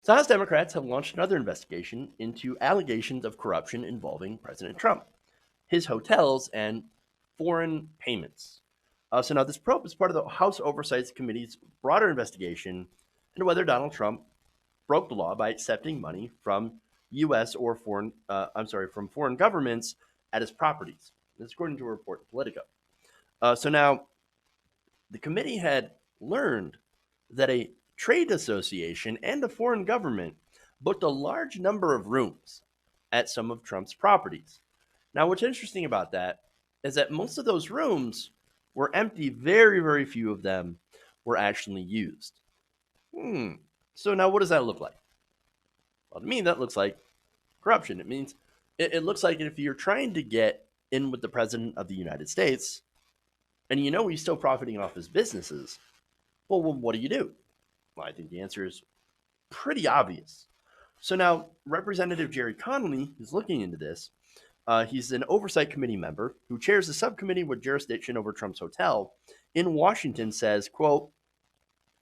So House Democrats have launched another investigation into allegations of corruption involving President Trump, his hotels, and foreign payments. So now this probe is part of the House Oversight Committee's broader investigation into whether Donald Trump broke the law by accepting money from U.S. or from foreign governments at his properties. This is according to a report in Politico. So now the committee had learned that a trade association and a foreign government booked a large number of rooms at some of Trump's properties. Now, what's interesting about that is that most of those rooms were empty. Very, very few of them were actually used. Hmm. So now, what does that look like? Well, to me, that looks like corruption. It means it looks like if you're trying to get in with the president of the United States and you know he's still profiting off his businesses, well, what do? Well, I think the answer is pretty obvious. So now, Representative Jerry Connolly is looking into this. He's an oversight committee member who chairs a subcommittee with jurisdiction over Trump's hotel in Washington. Says, "quote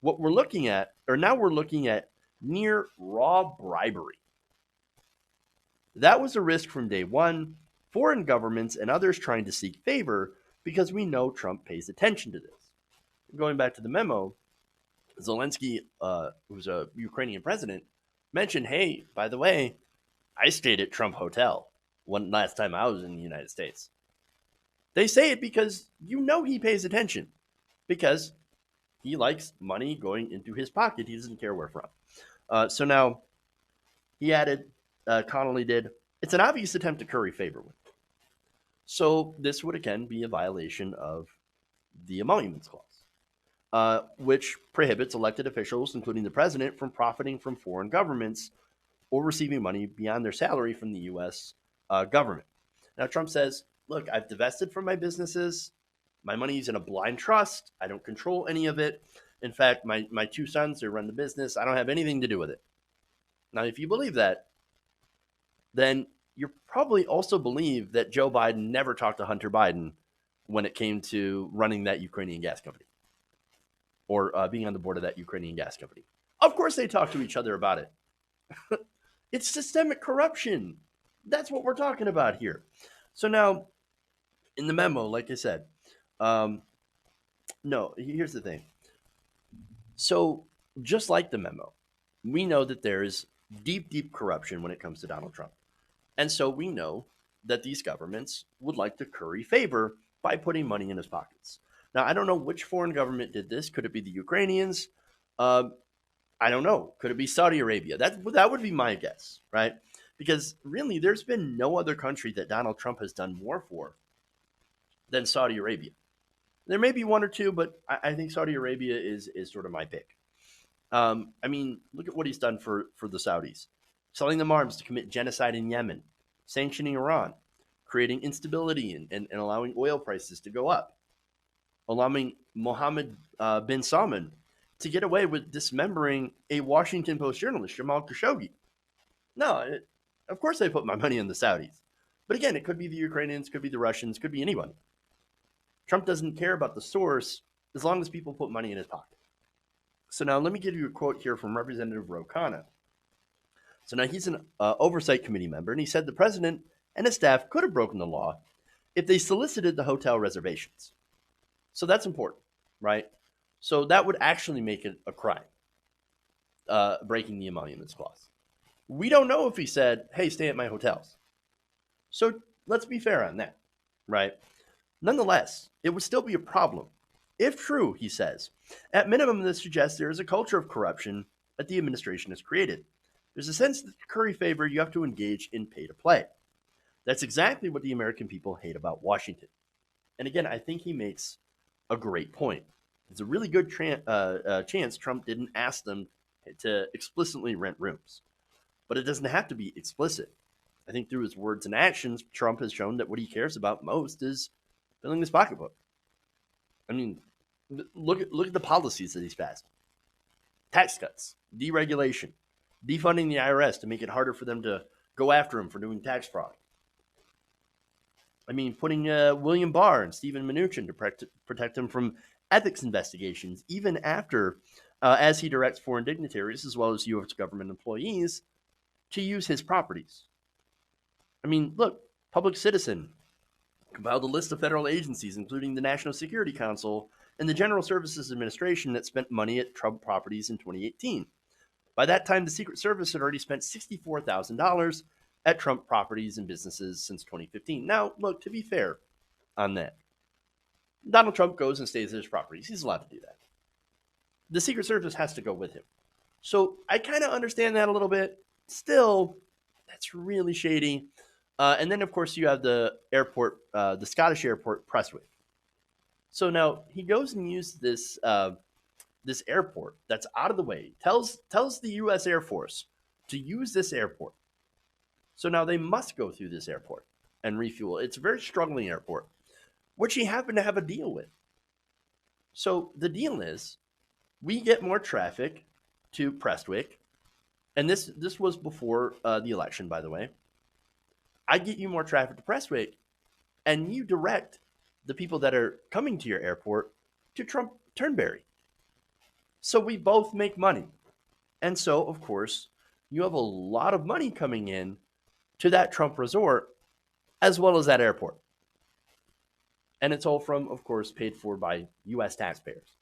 What we're looking at, or now we're looking at near raw bribery. That was a risk from day one. Foreign governments and others trying to seek favor because we know Trump pays attention to this." Going back to the memo, Zelensky, who's a Ukrainian president, mentioned, "Hey, by the way, I stayed at Trump Hotel one last time I was in the United States." They say it because you know he pays attention, because he likes money going into his pocket. He doesn't care where from. So now he added, Connolly did, "It's an obvious attempt to curry favor with." So this would again be a violation of the Emoluments Clause, which prohibits elected officials, including the president, from profiting from foreign governments or receiving money beyond their salary from the U.S. Government. Now, Trump says, "Look, I've divested from my businesses. My money's in a blind trust. I don't control any of it. In fact, my two sons, they run the business. I don't have anything to do with it." Now, if you believe that, then you probably also believe that Joe Biden never talked to Hunter Biden when it came to running that Ukrainian gas company or being on the board of that Ukrainian gas company. Of course, they talk to each other about it. It's systemic corruption. That's what we're talking about here. So now, in the memo, like I said, um, no, here's the thing. So, just like the memo, we know that there is deep, deep corruption when it comes to Donald Trump. And so we know that these governments would like to curry favor by putting money in his pockets. Now, I don't know which foreign government did this. Could it be the Ukrainians? Um, I don't know. Could it be Saudi Arabia? That would be my guess, right? Because really, there's been no other country that Donald Trump has done more for than Saudi Arabia. There may be one or two, but I think Saudi Arabia is sort of my pick. I mean, look at what he's done for the Saudis, selling them arms to commit genocide in Yemen, sanctioning Iran, creating instability and allowing oil prices to go up, allowing Mohammed bin Salman to get away with dismembering a Washington Post journalist, Jamal Khashoggi. No, of course they put my money in the Saudis. But again, it could be the Ukrainians, could be the Russians, could be anyone. Trump doesn't care about the source as long as people put money in his pocket. So now let me give you a quote here from Representative Ro Khanna. So now he's an oversight committee member, and he said the president and his staff could have broken the law if they solicited the hotel reservations. So that's important, right? So that would actually make it a crime, breaking the Emoluments Clause. We don't know if he said, "Hey, stay at my hotels." So let's be fair on that, right? Nonetheless, it would still be a problem. If true, he says, at minimum, this suggests there is a culture of corruption that the administration has created. There's a sense that to curry favor, you have to engage in pay to play. That's exactly what the American people hate about Washington. And again, I think he makes a great point. There's a really good chance Trump didn't ask them to explicitly rent rooms, but it doesn't have to be explicit. I think through his words and actions, Trump has shown that what he cares about most is filling his pocketbook. I mean, look at the policies that he's passed: tax cuts, deregulation, defunding the IRS to make it harder for them to go after him for doing tax fraud. I mean, putting William Barr and Stephen Mnuchin to protect him from ethics investigations, even after as he directs foreign dignitaries as well as U.S. government employees to use his properties. I mean, look, Public Citizen compiled a list of federal agencies, including the National Security Council and the General Services Administration, that spent money at Trump properties in 2018. By that time, the Secret Service had already spent $64,000 at Trump properties and businesses since 2015. Now, look, to be fair on that, Donald Trump goes and stays at his properties. He's allowed to do that. The Secret Service has to go with him. So I kind of understand that a little bit. Still, that's really shady. And then, of course, you have the airport, the Scottish airport, Prestwick. So now he goes and uses this airport that's out of the way. Tells the U.S. Air Force to use this airport. So now they must go through this airport and refuel. It's a very struggling airport, which he happened to have a deal with. So the deal is, we get more traffic to Prestwick, and this was before the election, by the way. I get you more traffic to Prestwick, and you direct the people that are coming to your airport to Trump Turnberry. So we both make money. And so, of course, you have a lot of money coming in to that Trump resort as well as that airport. And it's all from, of course, paid for by U.S. taxpayers.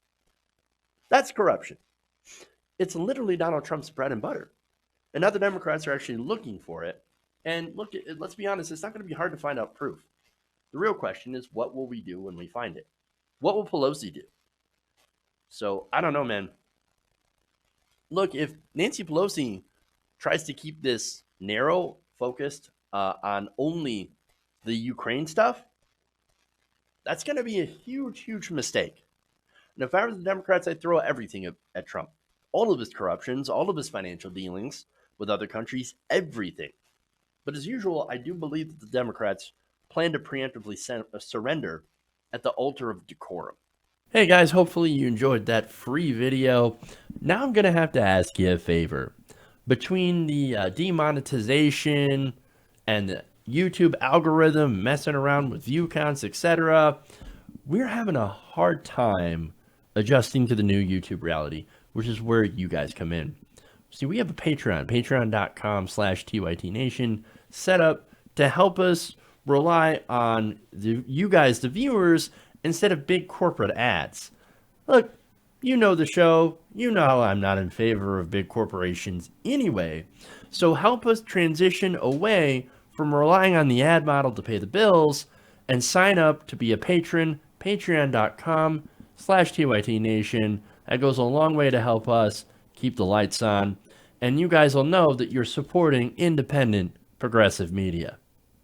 That's corruption. It's literally Donald Trump's bread and butter. And now the Democrats are actually looking for it. And look, let's be honest, it's not going to be hard to find out proof. The real question is, what will we do when we find it? What will Pelosi do? So, I don't know, man. Look, if Nancy Pelosi tries to keep this narrow, focused on only the Ukraine stuff, that's going to be a huge, huge mistake. And if I were the Democrats, I'd throw everything at Trump. All of his corruptions, all of his financial dealings with other countries, everything. But as usual, I do believe that the Democrats plan to preemptively surrender at the altar of decorum. Hey guys, hopefully you enjoyed that free video. Now I'm going to have to ask you a favor. Between the demonetization and the YouTube algorithm messing around with view counts, etc., we're having a hard time adjusting to the new YouTube reality, which is where you guys come in. See, we have a Patreon, patreon.com/TYTNation, set up to help us rely on you guys, the viewers, instead of big corporate ads. Look, you know the show. You know I'm not in favor of big corporations anyway. So help us transition away from relying on the ad model to pay the bills and sign up to be a patron, patreon.com/TYTNation. That goes a long way to help us keep the lights on. And you guys will know that you're supporting independent progressive media.